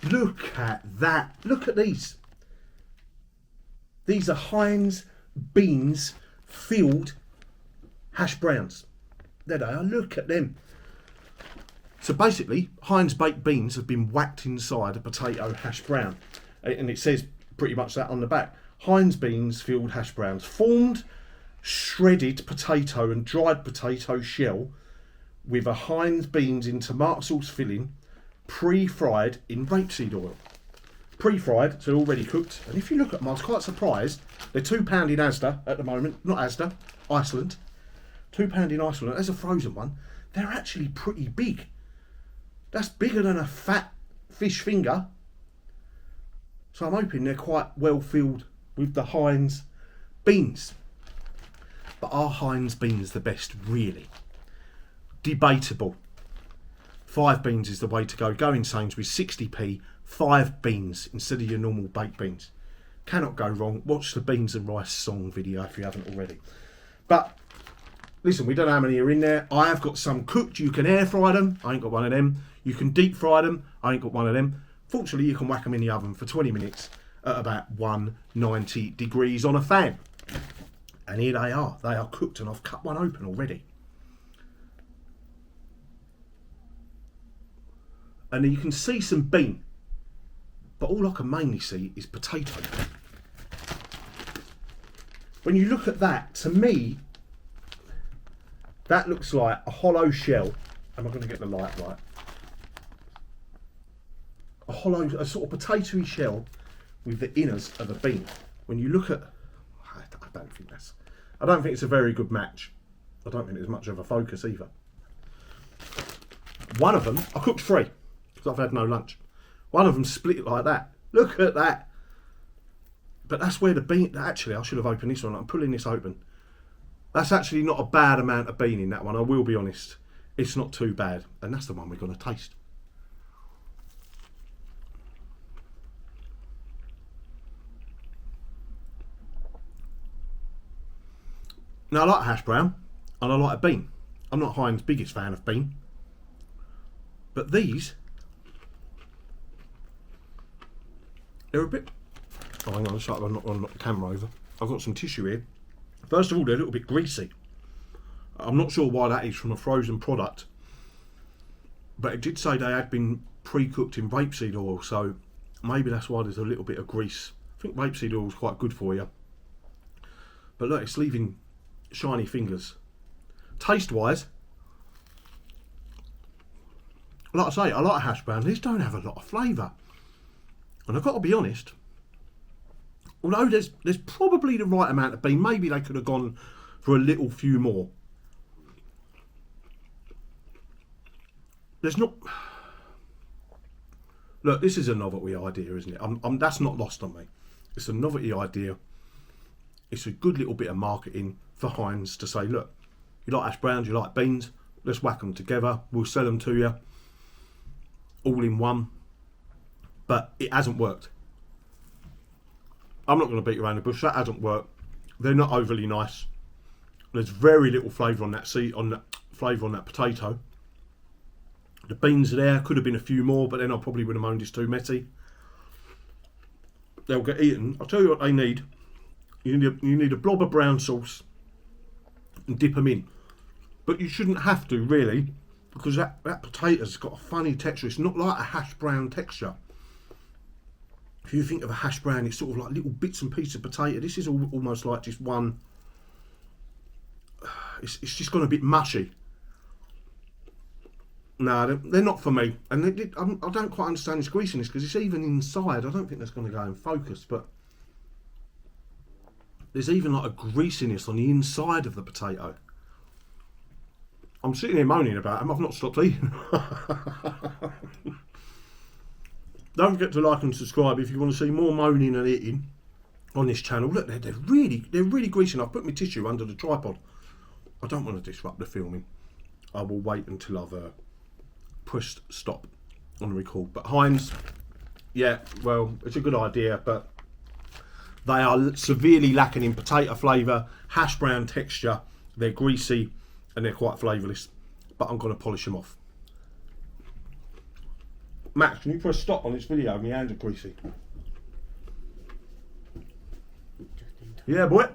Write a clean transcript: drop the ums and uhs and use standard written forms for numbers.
Look at that. Look at these. These are HEINZ Beanz filled hash browns. There they are. Look at them. So basically, HEINZ baked beans have been whacked inside a potato hash brown. And it says pretty much that on the back. HEINZ Beanz filled hash browns. Formed shredded potato and dried potato shell with a HEINZ beans in tomato sauce filling, pre-fried in rapeseed oil. Pre-fried, so already cooked. And if you look at them, I was quite surprised. They're £2 in Asda at the moment. Not Asda, Iceland. £2 in Iceland. There's a frozen one. They're actually pretty big. That's bigger than a fat fish finger. So I'm hoping they're quite well filled with the HEINZ beans. But are HEINZ beans the best, really? Debatable. 5 beans is the way to go. Go in Sainsbury's, 60p, 5 beans instead of your normal baked beans. Cannot go wrong. Watch the beans and rice song video if you haven't already. But listen, we don't know how many are in there. I have got some cooked. You can air fry them. I ain't got one of them. You can deep fry them. I ain't got one of them. Fortunately, you can whack them in the oven for 20 minutes at about 190 degrees on a fan. And here they are. They are cooked and I've cut one open already. And you can see some bean. But all I can mainly see is potato. When you look at that, to me, that looks like a hollow shell. Am I going to get the light right? A sort of potatoey shell with the inners of a bean. When you look at, I don't think it's a very good match. I don't think it's much of a focus either. One of them, I cooked 3 because I've had no lunch. One of them split like that. Look at that. But that's where the bean, actually I should have opened this one. I'm pulling this open. That's actually not a bad amount of bean in that one, I will be honest. It's not too bad. And that's the one we're going to taste. Now I like hash brown and I like a bean. I'm not HEINZ's biggest fan of bean. But these, they're a bit, oh hang on, I'll knock the camera over. I've got some tissue here. First of all, they're a little bit greasy. I'm not sure why that is from a frozen product. But it did say they had been pre-cooked in rapeseed oil, so maybe that's why there's a little bit of grease. I think rapeseed oil is quite good for you. But look, it's leaving shiny fingers. Taste wise, like I say, I like a hash brown. These don't have a lot of flavour. And I've got to be honest, although there's probably the right amount of bean, maybe they could have gone for a little few more. There's not, look, this is a novelty idea, isn't it? That's not lost on me. It's a novelty idea. It's a good little bit of marketing for HEINZ to say, look, you like hash browns, you like beans, let's whack them together, we'll sell them to you all in one. But it hasn't worked. I'm not going to beat around the bush, that hasn't worked. They're not overly nice. There's very little flavour on that flavour on that potato. The beans are there, could have been a few more, but then I probably would have moaned it's too messy. They'll get eaten. I'll tell you what they need. You need a blob of brown sauce and dip them in. But you shouldn't have to, really, because that potato's got a funny texture. It's not like a hash brown texture. If you think of a hash brown, it's sort of like little bits and pieces of potato. This is almost like just one. It's just gone a bit mushy. No, they're not for me. And I don't quite understand this greasiness, because it's even inside. I don't think that's going to go in focus, but there's even like a greasiness on the inside of the potato. I'm sitting here moaning about them. I've not stopped eating. Don't forget to like and subscribe if you want to see more moaning and eating on this channel. Look, they're really greasy. I've put my tissue under the tripod. I don't want to disrupt the filming. I will wait until I've pushed stop on the record. But HEINZ, yeah, well, it's a good idea, but they are severely lacking in potato flavour, hash brown texture. They're greasy and they're quite flavourless. But I'm going to polish them off. Max, can you put a stop on this video? My hands are greasy. Yeah, boy.